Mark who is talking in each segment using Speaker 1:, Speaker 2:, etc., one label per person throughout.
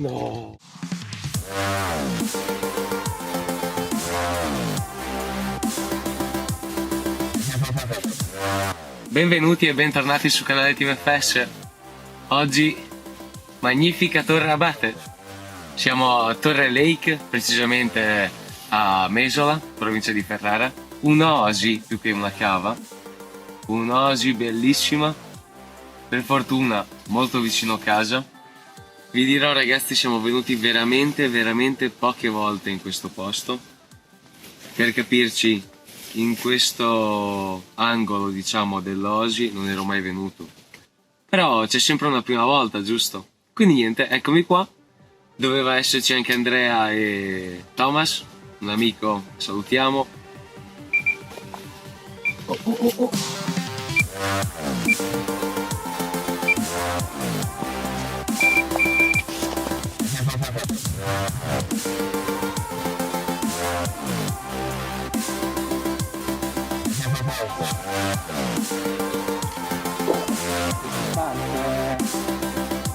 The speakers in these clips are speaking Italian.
Speaker 1: No. Benvenuti e bentornati sul canale TeamFS. Oggi magnifica Torre Abate. Siamo a Torre Lake, precisamente a Mesola, provincia di Ferrara. Un'oasi più che una cava. Un'oasi bellissima. Per fortuna molto vicino a casa. Vi dirò ragazzi, siamo venuti veramente poche volte in questo posto. Per capirci, in questo angolo diciamo dell'Oasi non ero mai venuto, però c'è sempre una prima volta, giusto? Quindi niente, eccomi qua. Doveva esserci anche Andrea e Thomas, un amico, salutiamo. Oh.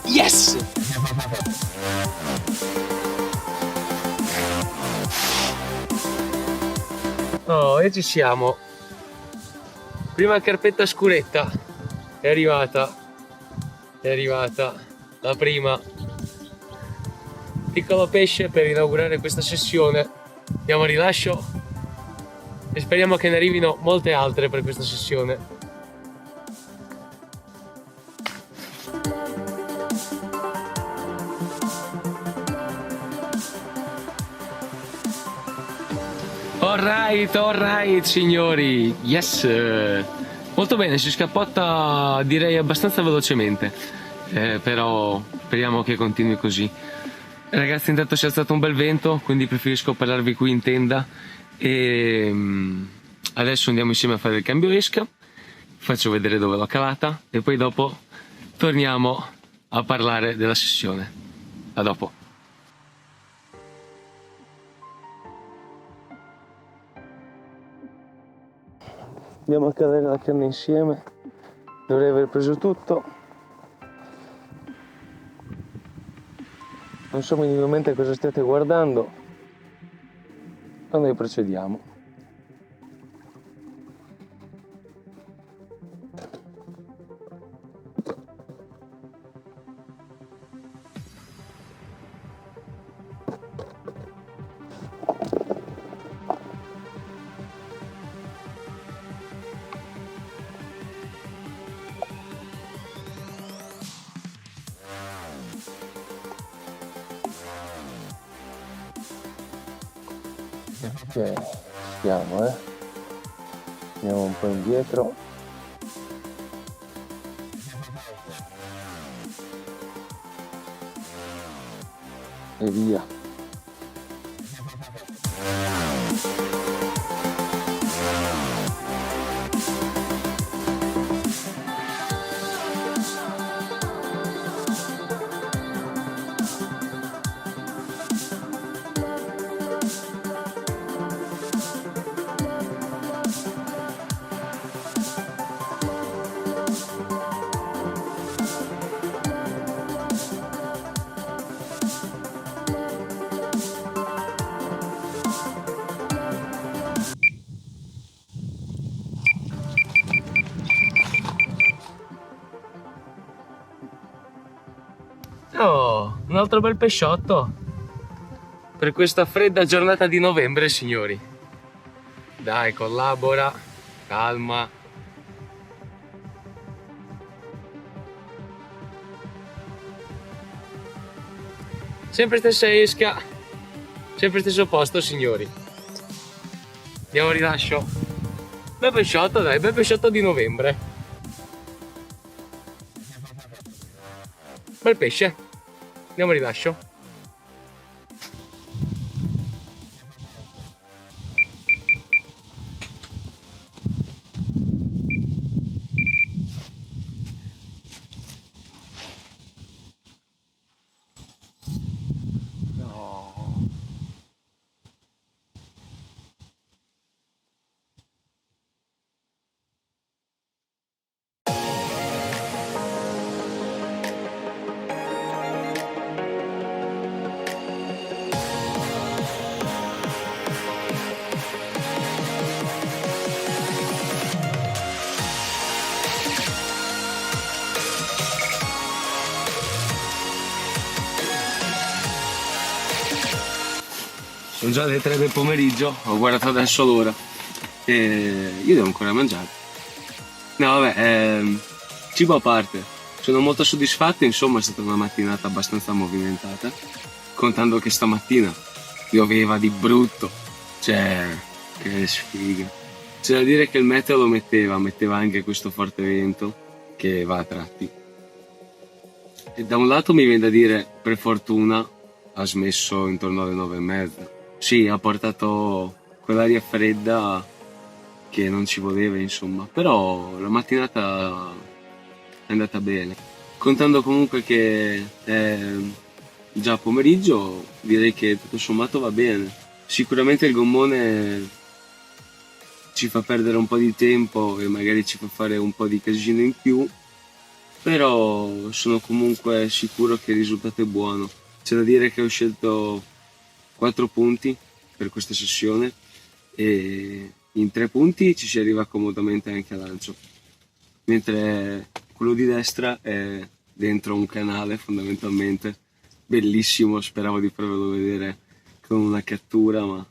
Speaker 1: Yes! Oh, e ci siamo. Prima carpetta scuretta è arrivata la prima. Piccolo pesce per inaugurare questa sessione. Diamo rilascio e speriamo che ne arrivino molte altre per questa sessione. Alright, signori. Yes. Molto bene, si scappotta direi abbastanza velocemente. Però speriamo che continui così. Ragazzi, intanto c'è stato un bel vento, quindi preferisco parlarvi qui in tenda. E adesso andiamo insieme a fare il cambio esca. Faccio vedere dove l'ho calata e poi dopo torniamo a parlare della sessione. A dopo. Andiamo a cadere la canna insieme. Dovrei aver preso tutto. Non so minimamente cosa state guardando. Ma noi procediamo. Ok, stiamo, andiamo un po' indietro. E via. Oh, un altro bel pesciotto per questa fredda giornata di novembre, signori. Dai, collabora, calma. Sempre stessa esca, sempre stesso posto, signori. Diamo rilascio. Bel pesciotto, dai, bel pesciotto di novembre. Bel pesce. Diamo rilascio. Sono già le 3 del pomeriggio, ho guardato adesso l'ora e io devo ancora mangiare. No, vabbè, cibo a parte. Sono molto soddisfatto, insomma è stata una mattinata abbastanza movimentata, contando che stamattina pioveva di brutto. Cioè, che sfiga. C'è da dire che il meteo lo metteva anche questo forte vento che va a tratti. E da un lato mi viene da dire, per fortuna, ha smesso intorno alle 9:30. Sì, ha portato quell'aria fredda che non ci voleva, insomma. Però la mattinata è andata bene. Contando comunque che è già pomeriggio, direi che tutto sommato va bene. Sicuramente il gommone ci fa perdere un po' di tempo e magari ci fa fare un po' di casino in più, però sono comunque sicuro che il risultato è buono. C'è da dire che ho scelto 4 punti per questa sessione e in 3 punti ci si arriva comodamente anche a lancio, mentre quello di destra è dentro un canale fondamentalmente, bellissimo, speravo di farvelo vedere con una cattura, ma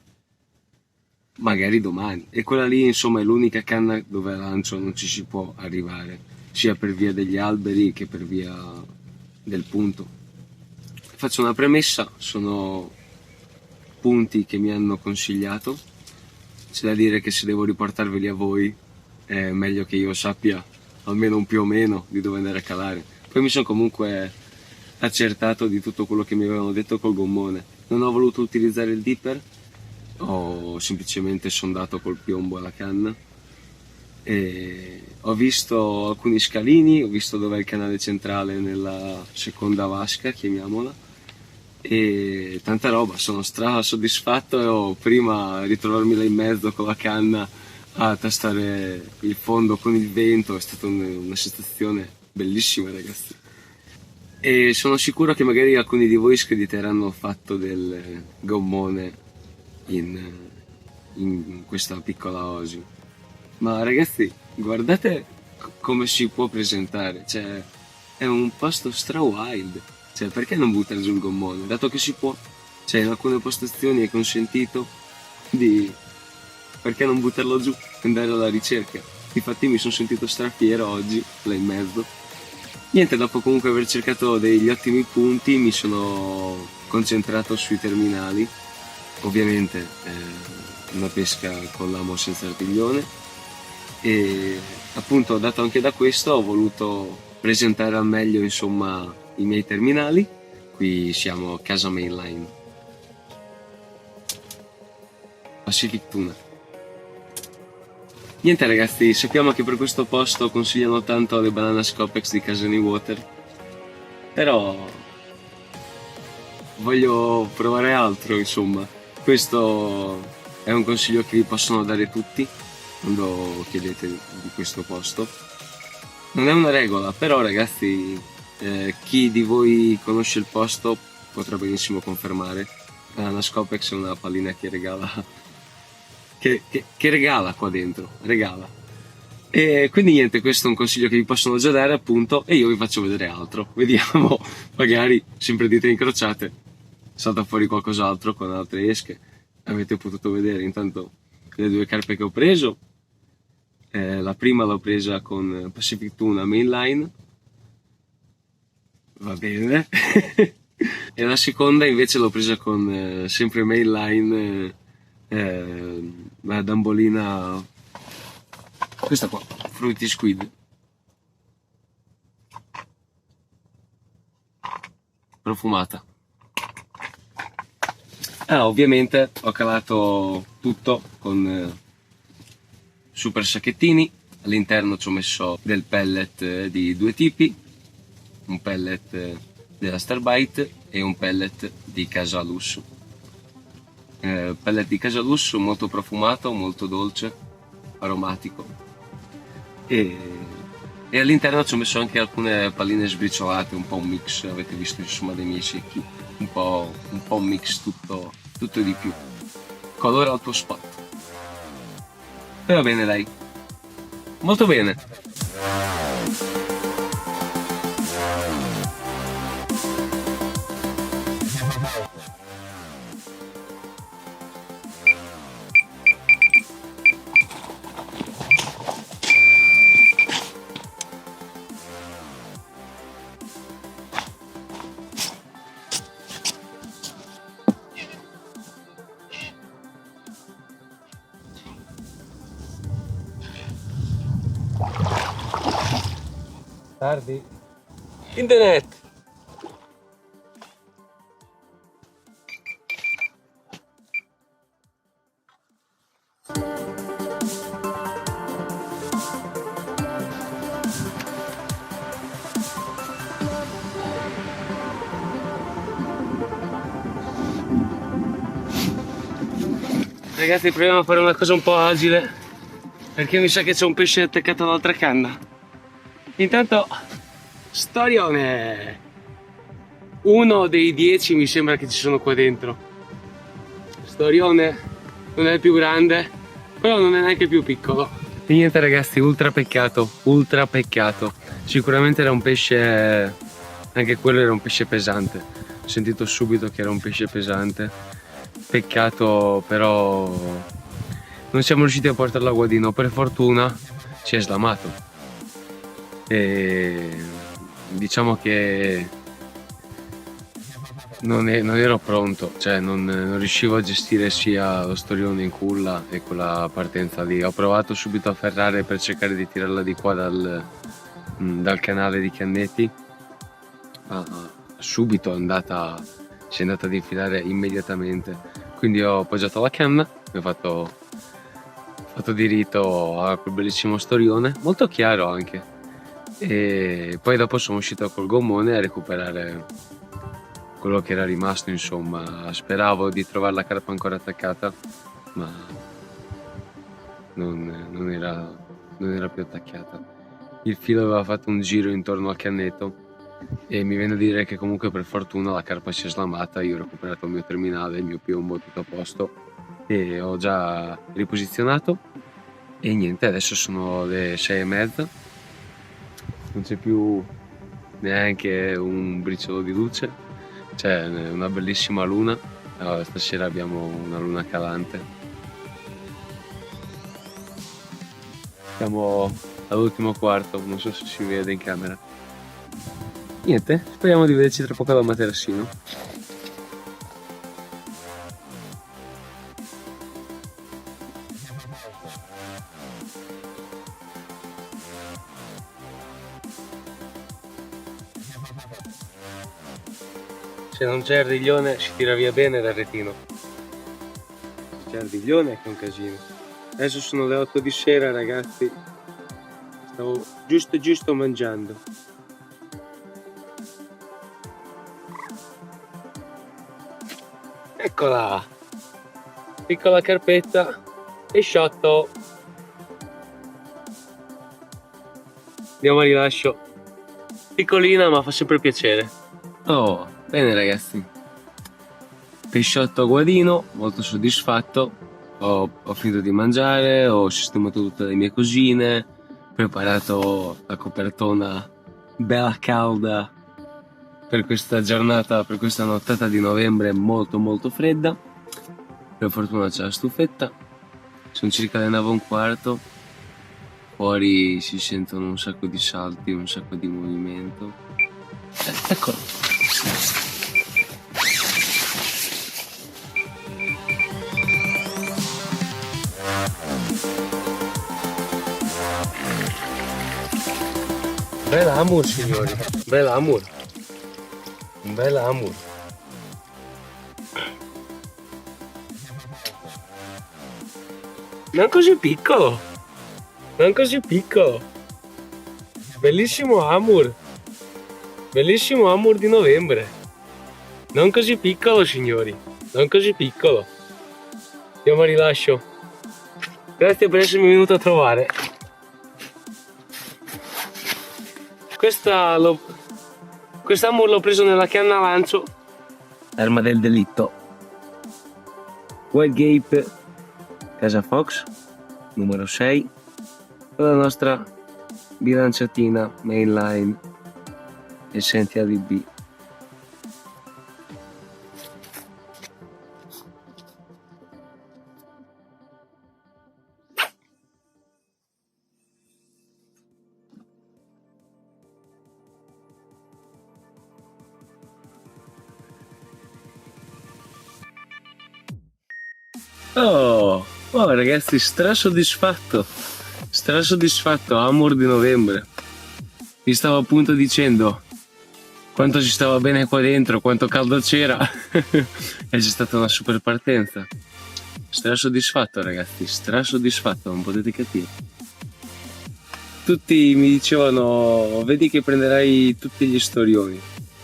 Speaker 1: magari domani. E quella lì insomma è l'unica canna dove a lancio non ci si può arrivare, sia per via degli alberi che per via del punto. Faccio una premessa, sono punti che mi hanno consigliato, c'è da dire che se devo riportarveli a voi è meglio che io sappia almeno un più o meno di dove andare a calare. Poi mi sono comunque accertato di tutto quello che mi avevano detto col gommone. Non ho voluto utilizzare il dipper, ho semplicemente sondato col piombo alla canna e ho visto alcuni scalini, ho visto dov'è il canale centrale nella seconda vasca, chiamiamola, e tanta roba, sono stra soddisfatto e ho prima ritrovarmi là in mezzo con la canna a tastare il fondo con il vento, è stata una sensazione bellissima, ragazzi. E sono sicuro che magari alcuni di voi screditeranno il fatto del gommone in, in questa piccola osi. Ma ragazzi, guardate come si può presentare, cioè è un posto stra wild, cioè perché non buttare giù il gommone, dato che si può, cioè in alcune postazioni è consentito di perché non buttarlo giù e andare alla ricerca. Infatti mi sono sentito strafiero oggi, là in mezzo. Niente, dopo comunque aver cercato degli ottimi punti mi sono concentrato sui terminali, ovviamente una pesca con l'amo senza artiglione e appunto dato anche da questo ho voluto presentare al meglio insomma i miei terminali. Qui siamo a Casa Mainline, Pacific Tuna. Niente ragazzi, sappiamo che per questo posto consigliano tanto le banana Scopex di Casani Water, però voglio provare altro, insomma. Questo è un consiglio che vi possono dare tutti quando chiedete di questo posto. Non è una regola, però ragazzi, chi di voi conosce il posto potrà benissimo confermare. Banana Scopex è una pallina che regala che regala qua dentro, regala. E quindi niente, questo è un consiglio che vi possono già dare appunto e io vi faccio vedere altro. Vediamo, magari sempre dita incrociate, salta fuori qualcos'altro con altre esche. Avete potuto vedere intanto le 2 carpe che ho preso. La prima l'ho presa con Pacific Tuna Mainline, va bene. E la seconda invece l'ho presa con sempre Mainline, la dambolina, questa qua, Fruity Squid, profumata. Ovviamente ho calato tutto con super sacchettini, all'interno ci ho messo del pellet di 2 tipi, un pellet della Starbite e un pellet di Casa Lusso. Pellet di Casa Lusso molto profumato, molto dolce, aromatico e all'interno ci ho messo anche alcune palline sbriciolate, un po' un mix, avete visto insomma dei miei secchi, un po' un mix tutto e di più, colore al tuo spot. E va bene dai, molto bene. Tardi. Internet. Ragazzi, proviamo a fare una cosa un po' agile, perché mi sa che c'è un pesce attaccato all'altra canna. Intanto, storione! Uno dei 10 mi sembra che ci sono qua dentro. Storione non è il più grande, però non è neanche il più piccolo. E niente ragazzi, ultra peccato, ultra peccato. Sicuramente era un pesce, anche quello era un pesce pesante. Ho sentito subito che era un pesce pesante. Peccato, però non siamo riusciti a portarlo a Guadino. Per fortuna si è slamato. E diciamo che non ero pronto, cioè non riuscivo a gestire sia lo storione in culla e quella partenza lì. Ho provato subito a ferrare per cercare di tirarla di qua dal canale di Chiannetti. Subito si è andata ad infilare immediatamente. Quindi ho appoggiato la canna e ho fatto diritto a quel bellissimo storione, molto chiaro anche. E poi dopo sono uscito col gommone a recuperare quello che era rimasto, insomma. Speravo di trovare la carpa ancora attaccata, ma non era più attaccata. Il filo aveva fatto un giro intorno al cannetto e mi viene a dire che comunque per fortuna la carpa si è slamata. Io ho recuperato il mio terminale, il mio piombo, tutto a posto, e ho già riposizionato. E niente, adesso sono le 6:30, non c'è più neanche un briciolo di luce, c'è una bellissima luna. Allora, stasera abbiamo una luna calante. Siamo all'ultimo quarto, non so se si vede in camera. Niente, speriamo di vederci tra poco da materassino. Se non c'è il riglione si tira via bene dal retino. Se c'è il riglione è che è un casino. Adesso sono le 8 di sera ragazzi, stavo giusto mangiando. Eccola! Piccola carpetta e sciotto. Andiamo a rilascio. Piccolina ma fa sempre piacere. Oh, bene ragazzi. Pesciotto a guadino, molto soddisfatto. Ho finito di mangiare, ho sistemato tutte le mie cosine, preparato la copertona bella calda per questa giornata, per questa nottata di novembre molto fredda. Per fortuna c'è la stufetta. Sono circa le 9:15. Fuori si sentono un sacco di salti, un sacco di movimento. Eccolo. Bella amur signori, bella amur. Un bel amur. Non così piccolo. Non così piccolo. Bellissimo amur. Bellissimo amur di novembre. Non così piccolo signori. Non così piccolo. Andiamo a rilascio. Grazie per essermi venuto a trovare. Quest'amur l'ho preso nella canna lancio. Arma del delitto. White Gape Casa Fox numero 6 con la nostra bilanciatina mainline Essentia DB. Oh ragazzi, strasoddisfatto, amor di novembre. Vi stavo appunto dicendo quanto ci stava bene qua dentro, quanto caldo c'era. E c'è stata una super partenza. Strasoddisfatto ragazzi, strasoddisfatto, non potete capire. Tutti mi dicevano, vedi che prenderai tutti gli storioni.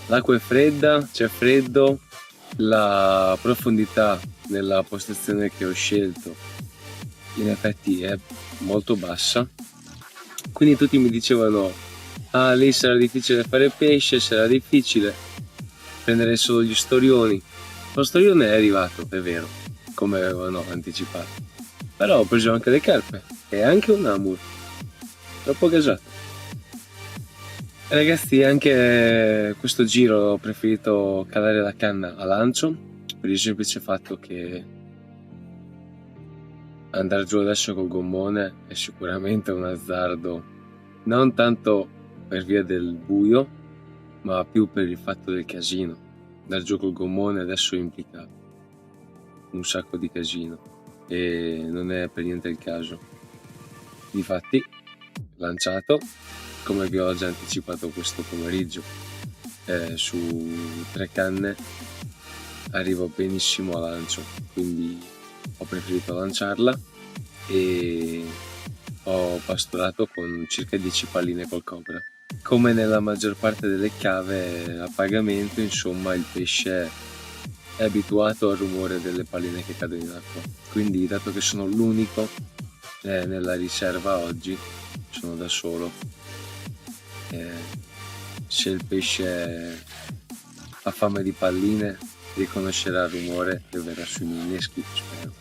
Speaker 1: L'acqua è fredda, c'è freddo, la profondità nella postazione che ho scelto in effetti è molto bassa. Quindi tutti mi dicevano, ah lì sarà difficile fare pesce, sarà difficile prendere solo gli storioni. Lo storione è arrivato, è vero, come avevano anticipato. Però ho preso anche le carpe e anche un amur. Troppo gasato. Ragazzi, anche questo giro ho preferito calare la canna a lancio per il semplice fatto che andare giù adesso col gommone è sicuramente un azzardo, non tanto per via del buio, ma più per il fatto del casino. Andare giù col gommone adesso implica un sacco di casino e non è per niente il caso. Difatti, lanciato, come vi ho già anticipato questo pomeriggio, su 3 canne arrivo benissimo a lancio, quindi ho preferito lanciarla e ho pasturato con circa 10 palline col cobra. Come nella maggior parte delle cave a pagamento, insomma, il pesce è abituato al rumore delle palline che cadono in acqua, quindi dato che sono l'unico nella riserva oggi, sono da solo, se il pesce ha fame di palline riconoscerà il rumore e verrà sui miei inneschi, spero.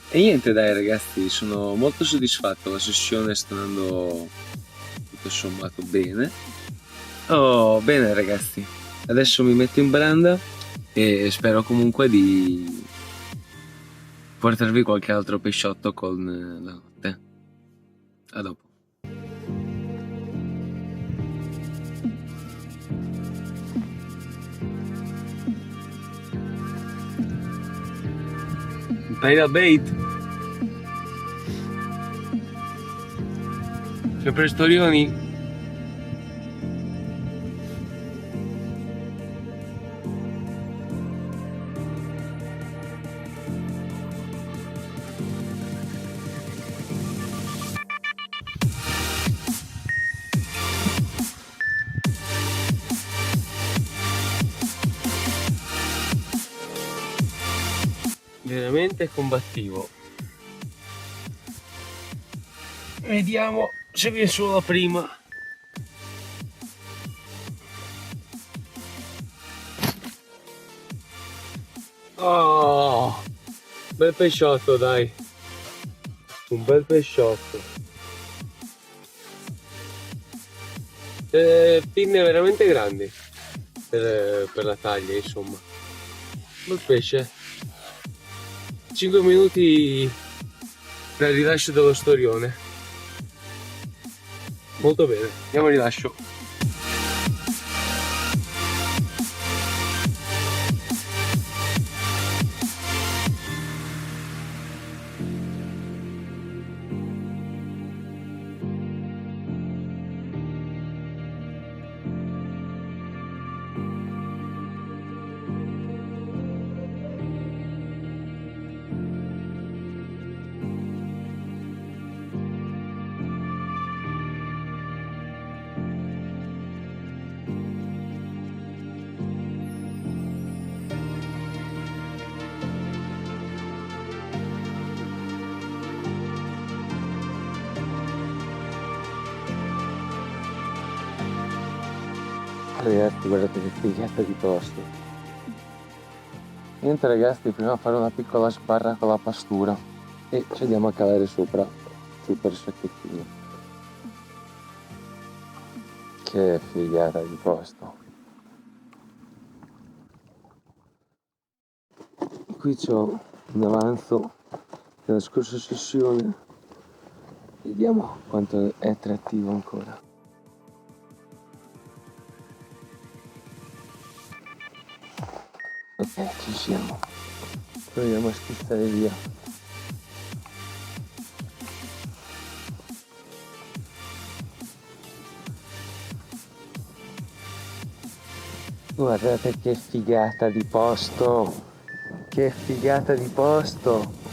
Speaker 1: E niente dai ragazzi, sono molto soddisfatto, la sessione sta andando tutto sommato bene. Oh bene ragazzi, adesso mi metto in branda e spero comunque di portarvi qualche altro pesciotto con la notte. A dopo. Taila bait. Sempre storioni. Veramente combattivo. Vediamo se viene solo la prima. Oh, bel pesciotto dai, un bel pesciotto. Pinne veramente grandi per la taglia, insomma. Bel pesce. 5 minuti per il rilascio dello storione. Molto bene, andiamo al rilascio. Ragazzi, guardate che figata di posto. Niente ragazzi, prima fare una piccola sbarra con la pastura e ci andiamo a calare sopra, super secchettino. Che figata di posto. Qui c'ho un avanzo della scorsa sessione, vediamo quanto è attrattivo ancora. Ok, ci siamo. Proviamo a schizzare via.
Speaker 2: Guardate che figata di posto, che figata di posto.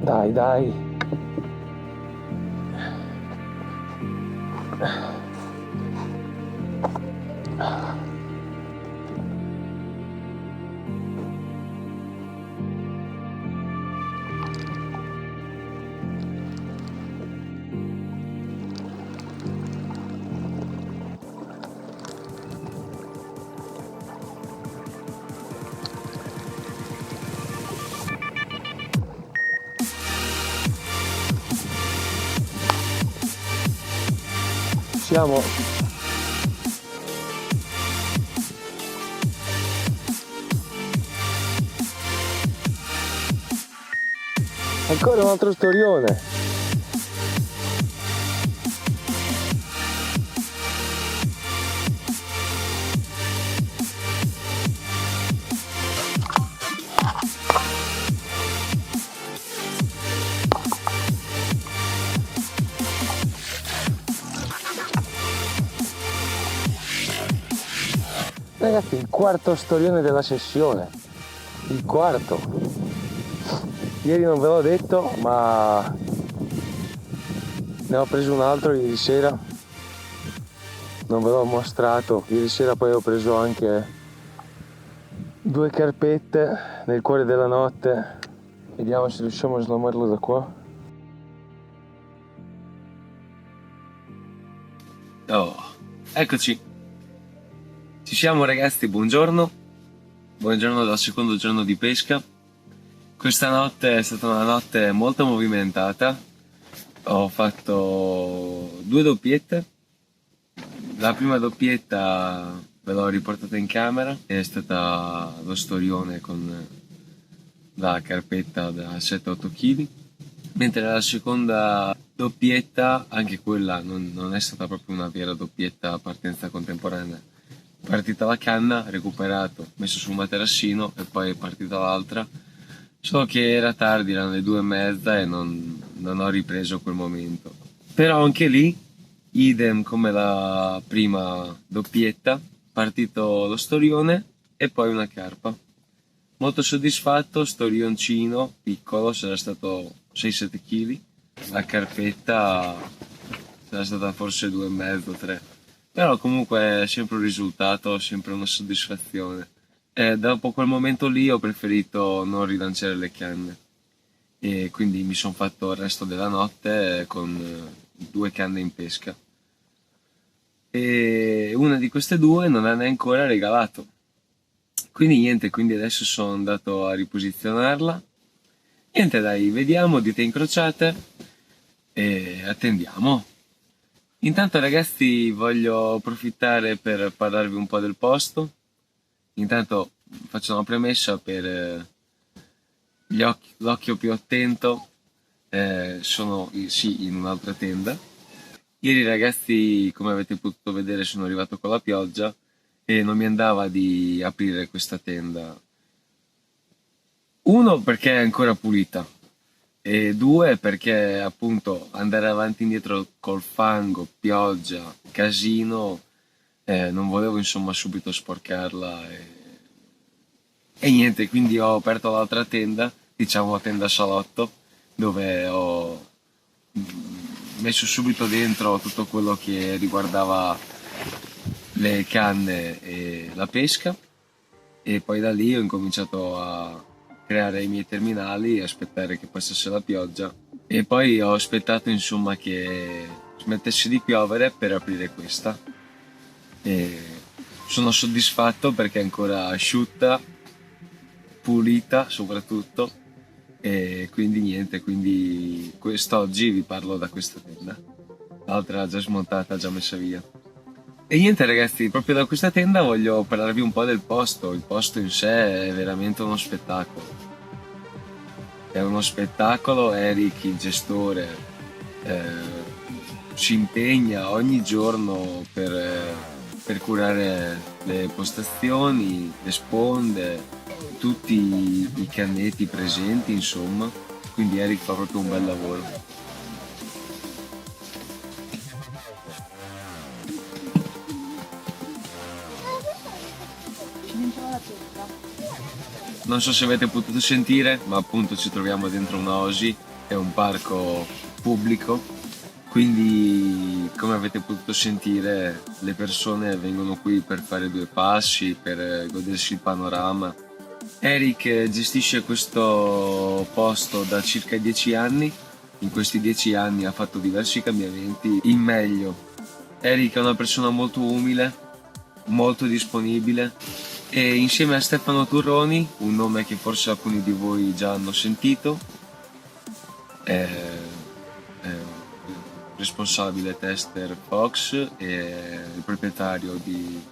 Speaker 2: Dai, dai. Siamo ancora un altro storione. Ragazzi, il quarto storione della sessione. Il quarto. Ieri non ve l'ho detto, ma ne ho preso un altro ieri sera. Non ve l'ho mostrato. Ieri sera poi ho preso anche 2 carpette nel cuore della notte. Vediamo se riusciamo a slamarlo da qua.
Speaker 1: Oh, eccoci. Ci siamo ragazzi, buongiorno. Buongiorno dal secondo giorno di pesca. Questa notte è stata una notte molto movimentata. Ho fatto 2 doppiette. La prima doppietta ve l'ho riportata in camera, è stata lo storione con la carpetta da 7-8 kg. Mentre la seconda doppietta, anche quella non è stata proprio una vera doppietta a partenza contemporanea. Partita la canna, recuperato, messo sul materassino e poi è partita l'altra. Solo che era tardi, erano le 2:30 e non ho ripreso quel momento. Però anche lì, idem come la prima doppietta, partito lo storione e poi una carpa. Molto soddisfatto, storioncino, piccolo, sarà stato 6-7 kg. La carpetta sarà stata forse 2,5-3. Però comunque è sempre un risultato, sempre una soddisfazione. E dopo quel momento lì ho preferito non rilanciare le canne. E quindi mi sono fatto il resto della notte con 2 canne in pesca. E una di queste 2 non ha neanche ancora regalato. Quindi niente, quindi adesso sono andato a riposizionarla. Niente dai, vediamo, dita incrociate e attendiamo. Intanto ragazzi voglio approfittare per parlarvi un po' del posto. Intanto faccio una premessa per l'occhio più attento. Sono sì in un'altra tenda. Ieri ragazzi, come avete potuto vedere, sono arrivato con la pioggia e non mi andava di aprire questa tenda. Uno perché è ancora pulita e 2 perché appunto andare avanti e indietro col fango, pioggia, casino, non volevo insomma subito sporcarla e niente, quindi ho aperto l'altra tenda, diciamo tenda salotto, dove ho messo subito dentro tutto quello che riguardava le canne e la pesca e poi da lì ho incominciato a creare i miei terminali e aspettare che passasse la pioggia e poi ho aspettato insomma che smettesse di piovere per aprire questa e sono soddisfatto perché è ancora asciutta pulita soprattutto, e quindi niente, quindi quest'oggi vi parlo da questa tenda, l'altra già smontata, già messa via. E niente ragazzi, proprio da questa tenda voglio parlarvi un po' del posto. Il posto in sé è veramente uno spettacolo. È uno spettacolo, Eric, il gestore, eh, si impegna ogni giorno per curare le postazioni, le sponde, tutti i canneti presenti, insomma. Quindi Eric fa proprio un bel lavoro. Non so se avete potuto sentire, ma appunto ci troviamo dentro una Osi, è un parco pubblico, quindi come avete potuto sentire le persone vengono qui per fare due passi, per godersi il panorama. Eric gestisce questo posto da circa 10 anni, in questi 10 anni ha fatto diversi cambiamenti in meglio. Eric è una persona molto umile, molto disponibile, e insieme a Stefano Turroni, un nome che forse alcuni di voi già hanno sentito, è responsabile tester Fox e il proprietario di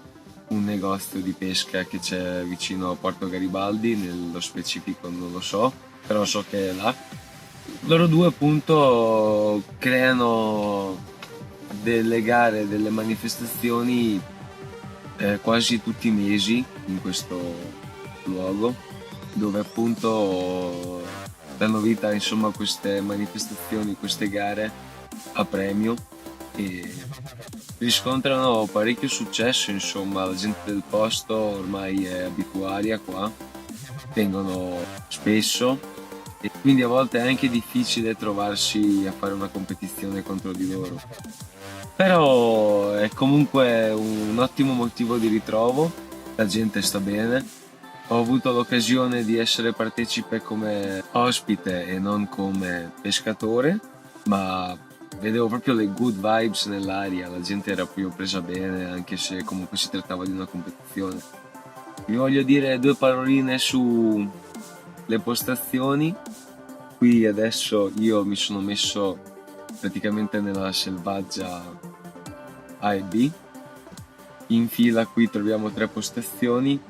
Speaker 1: un negozio di pesca che c'è vicino a Porto Garibaldi, nello specifico non lo so, però so che è là. Loro due appunto creano delle gare, delle manifestazioni quasi tutti i mesi in questo luogo, dove appunto danno vita insomma a queste manifestazioni, queste gare a premio, e riscontrano parecchio successo, insomma la gente del posto ormai è abituaria qua, vengono spesso e quindi a volte è anche difficile trovarsi a fare una competizione contro di loro. Però è comunque un ottimo motivo di ritrovo, la gente sta bene. Ho avuto l'occasione di essere partecipe come ospite e non come pescatore, ma vedevo proprio le good vibes nell'aria, la gente era proprio presa bene, anche se comunque si trattava di una competizione. Vi voglio dire due paroline su le postazioni. Qui adesso io mi sono messo praticamente nella selvaggia A e B. In fila qui troviamo tre postazioni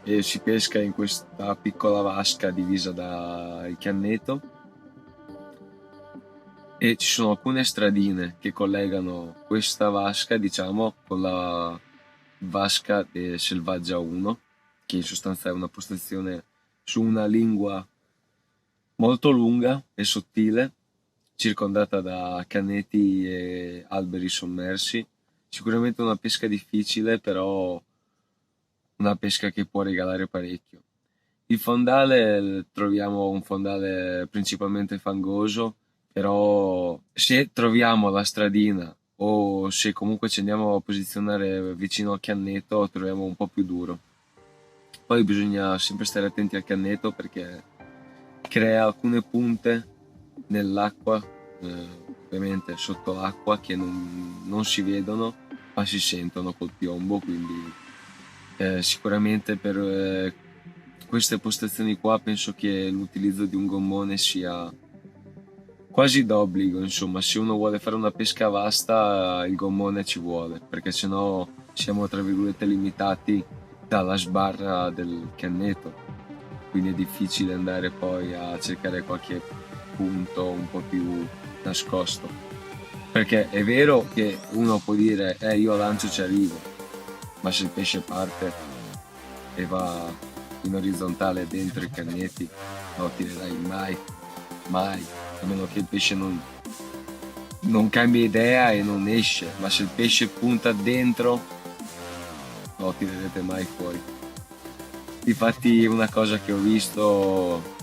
Speaker 1: e si pesca in questa piccola vasca divisa dal canneto, e ci sono alcune stradine che collegano questa vasca, diciamo, con la vasca selvaggia 1, che in sostanza è una postazione su una lingua molto lunga e sottile, circondata da canneti e alberi sommersi. Sicuramente una pesca difficile, però una pesca che può regalare parecchio. Il fondale, troviamo un fondale principalmente fangoso, però se troviamo la stradina o se comunque ci andiamo a posizionare vicino al canneto troviamo un po' più duro. Poi bisogna sempre stare attenti al canneto perché crea alcune punte nell'acqua, ovviamente sotto l'acqua, che non si vedono ma si sentono col piombo, quindi sicuramente per queste postazioni qua penso che l'utilizzo di un gommone sia quasi d'obbligo, insomma, se uno vuole fare una pesca vasta il gommone ci vuole, perché sennò siamo tra virgolette limitati dalla sbarra del canneto, quindi è difficile andare poi a cercare qualche punto un po' più nascosto, perché è vero che uno può dire io a lancio ci arrivo, ma se il pesce parte e va in orizzontale dentro i canneti non lo tirerai mai, mai, a meno che il pesce non cambia idea e non esce, ma se il pesce punta dentro non lo tirerete mai fuori. Infatti una cosa che ho visto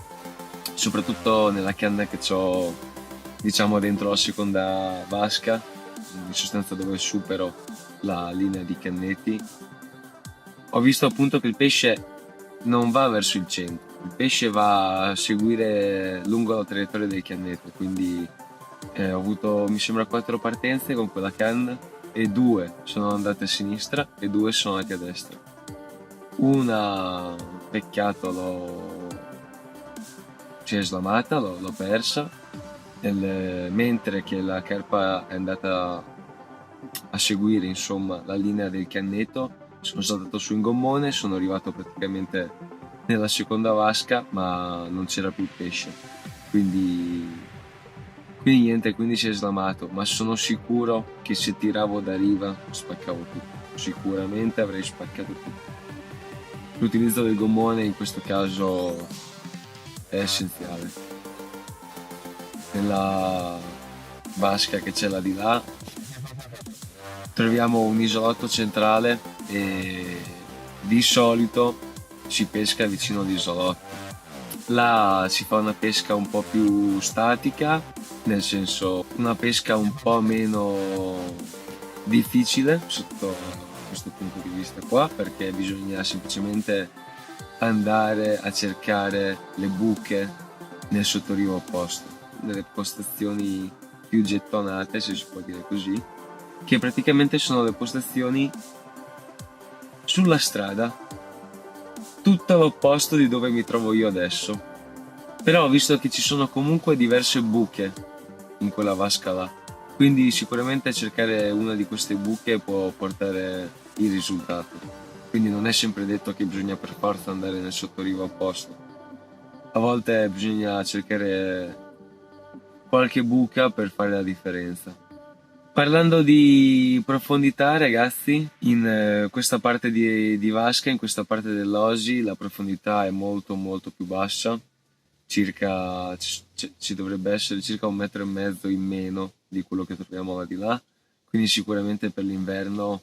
Speaker 1: soprattutto nella canna che ho, diciamo, dentro la seconda vasca, in sostanza dove supero la linea di canneti, ho visto appunto che il pesce non va verso il centro, il pesce va a seguire lungo la traiettoria del canneto, quindi ho avuto mi sembra 4 partenze con quella canna e 2 sono andate a sinistra e 2 sono andate a destra. Una, peccato, si è slamata, l'ho persa, mentre che la carpa è andata a seguire insomma la linea del cannetto, sono saltato su in gommone, sono arrivato praticamente nella seconda vasca, ma non c'era più pesce, quindi niente, quindi si è slamato, ma sono sicuro che se tiravo da riva spaccavo tutto, sicuramente avrei spaccato tutto. L'utilizzo del gommone in questo caso è essenziale. Nella vasca che c'è là di là troviamo un isolotto centrale e di solito si pesca vicino all'isolotto. Là si fa una pesca un po' più statica, nel senso una pesca un po' meno difficile sotto questo punto di vista qua, perché bisogna semplicemente andare a cercare le buche nel sottorivo opposto, nelle postazioni più gettonate, se si può dire così, che praticamente sono le postazioni sulla strada, tutto l'opposto di dove mi trovo io adesso. Però ho visto che ci sono comunque diverse buche in quella vasca là, quindi sicuramente cercare una di queste buche può portare il risultato. Quindi non è sempre detto che bisogna per forza andare nel sottorivo opposto. A volte bisogna cercare qualche buca per fare la differenza. Parlando di profondità, ragazzi, in questa parte di vasca, in questa parte dell'Osi, la profondità è molto molto più bassa, ci dovrebbe essere circa 1,5 metri in meno di quello che troviamo là di là, quindi sicuramente per l'inverno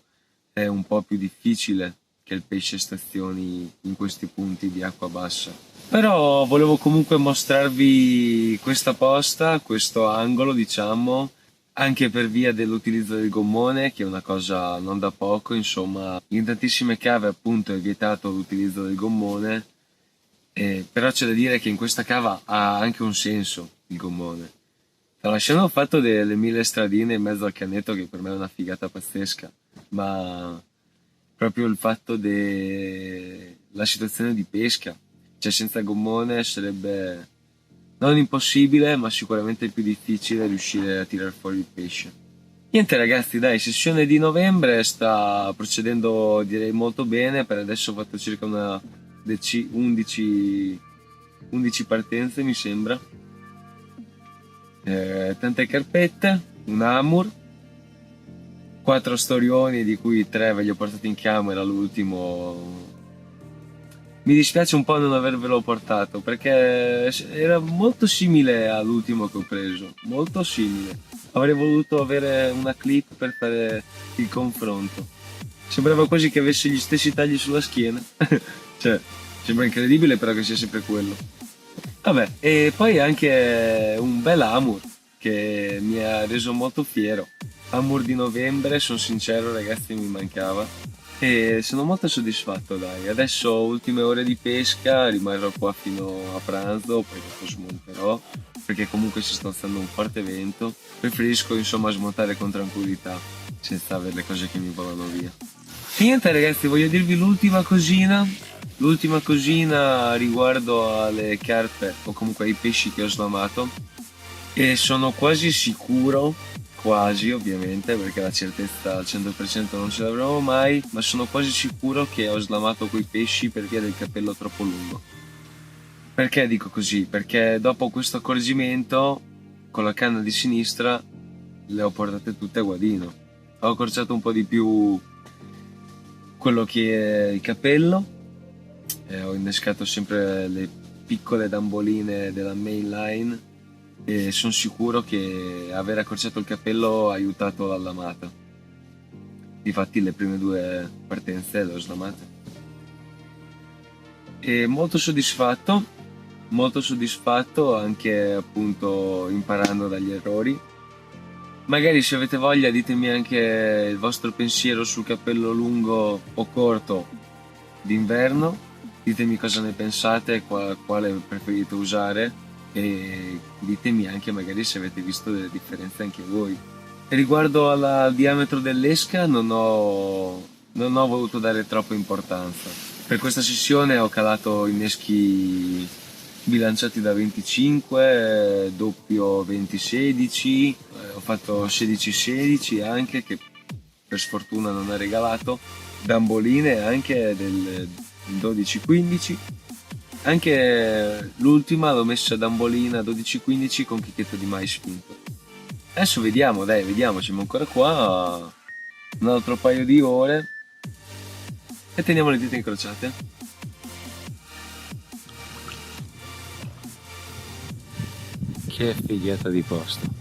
Speaker 1: è un po' più difficile che il pesce stazioni in questi punti di acqua bassa. Però volevo comunque mostrarvi questa posta, questo angolo, diciamo, anche per via dell'utilizzo del gommone, che è una cosa non da poco, insomma, in tantissime cave appunto è vietato l'utilizzo del gommone, però c'è da dire che in questa cava ha anche un senso il gommone. Lasciando il fatto delle 1000 stradine in mezzo al cannetto, che per me è una figata pazzesca, ma proprio il fatto della situazione di pesca, cioè senza gommone sarebbe non impossibile, ma sicuramente più difficile riuscire a tirar fuori il pesce. Niente ragazzi, dai, sessione di novembre sta procedendo direi molto bene, per adesso ho fatto circa 11 partenze mi sembra, tante carpette, un Amur, 4 storioni di cui 3 ve li ho portati in camera, l'ultimo mi dispiace un po' non avervelo portato perché era molto simile all'ultimo che ho preso, molto simile. Avrei voluto avere una clip per fare il confronto. Sembrava quasi che avesse gli stessi tagli sulla schiena. Cioè, sembra incredibile però che sia sempre quello. Vabbè, e poi anche un bel Amur che mi ha reso molto fiero. Amur di novembre, sono sincero ragazzi, mi mancava. E sono molto soddisfatto, dai. Adesso ultime ore di pesca, rimarrò qua fino a pranzo, poi dopo smonterò, perché comunque si sta alzando un forte vento. Preferisco insomma smontare con tranquillità, senza avere le cose che mi volano via. E niente ragazzi, voglio dirvi l'ultima cosina riguardo alle carpe o comunque ai pesci che ho slamato, e sono quasi sicuro, quasi ovviamente perché la certezza al 100% non ce l'avremo mai, ma sono quasi sicuro che ho slamato quei pesci per via del capello troppo lungo. Perché dico così? Perché dopo questo accorgimento con la canna di sinistra le ho portate tutte a guadino. Ho accorciato un po' di più quello che è il capello, ho innescato sempre le piccole damboline della main line e sono sicuro che aver accorciato il capello ha aiutato la lamata. Difatti le prime 2 partenze le ho slamate. E molto soddisfatto anche appunto imparando dagli errori. Magari se avete voglia ditemi anche il vostro pensiero sul capello lungo o corto d'inverno, ditemi cosa ne pensate, quale preferite usare e ditemi anche magari se avete visto delle differenze anche voi. E riguardo al diametro dell'esca non ho voluto dare troppa importanza. Per questa sessione ho calato inneschi bilanciati da 25, doppio 20-16, ho fatto 16-16 anche, che per sfortuna non è regalato, damboline anche del 12-15, anche l'ultima l'ho messa dambolina 12-15 con chicchetta di mais finto. Adesso vediamo, dai, vediamo, siamo ancora qua un altro paio di ore e teniamo le dita incrociate.
Speaker 2: Che figata di posto.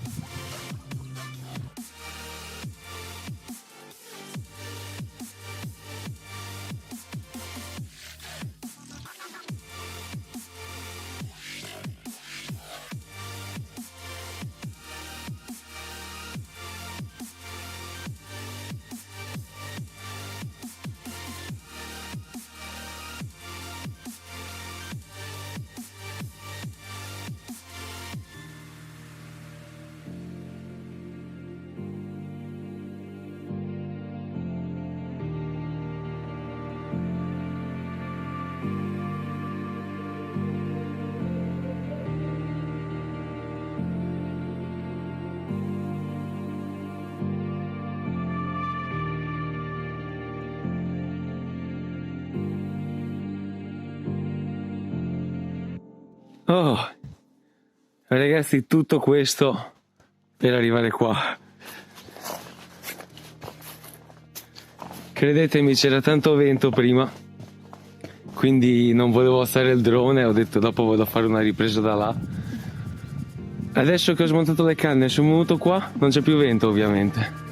Speaker 2: Oh, ragazzi, tutto questo per arrivare qua. Credetemi, c'era tanto vento prima, quindi non volevo alzare il drone, ho detto dopo vado a fare una ripresa da là. Adesso che ho smontato le canne e sono venuto qua, non c'è più vento ovviamente.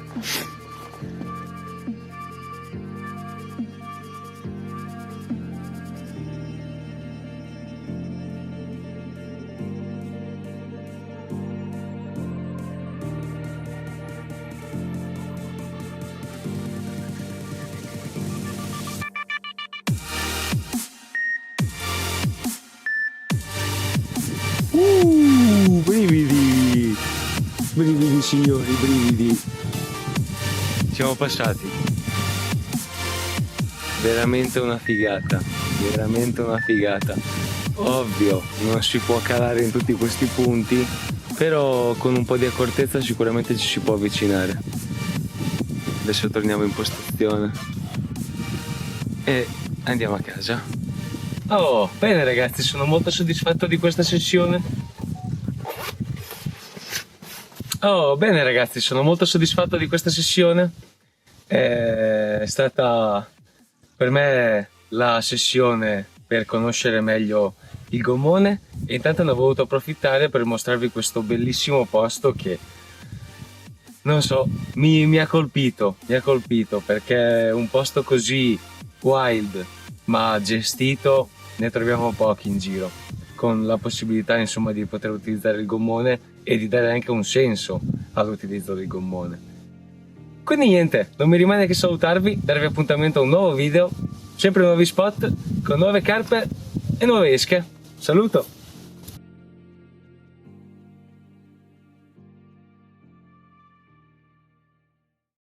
Speaker 2: Brividi! Brividi signori, brividi! Siamo passati. Veramente una figata, veramente una figata. Ovvio, non si può calare in tutti questi punti, però con un po' di accortezza sicuramente ci si può avvicinare. Adesso torniamo in postazione e andiamo a casa. Oh, bene ragazzi, sono molto soddisfatto di questa sessione. È stata per me la sessione per conoscere meglio il gommone e intanto ne ho voluto approfittare per mostrarvi questo bellissimo posto che, non so, mi ha colpito perché un posto così wild ma gestito ne troviamo pochi in giro, con la possibilità insomma di poter utilizzare il gommone e di dare anche un senso all'utilizzo del gommone. Quindi niente, non mi rimane che salutarvi, darvi appuntamento a un nuovo video, sempre nuovi spot, con nuove carpe e nuove esche. Saluto!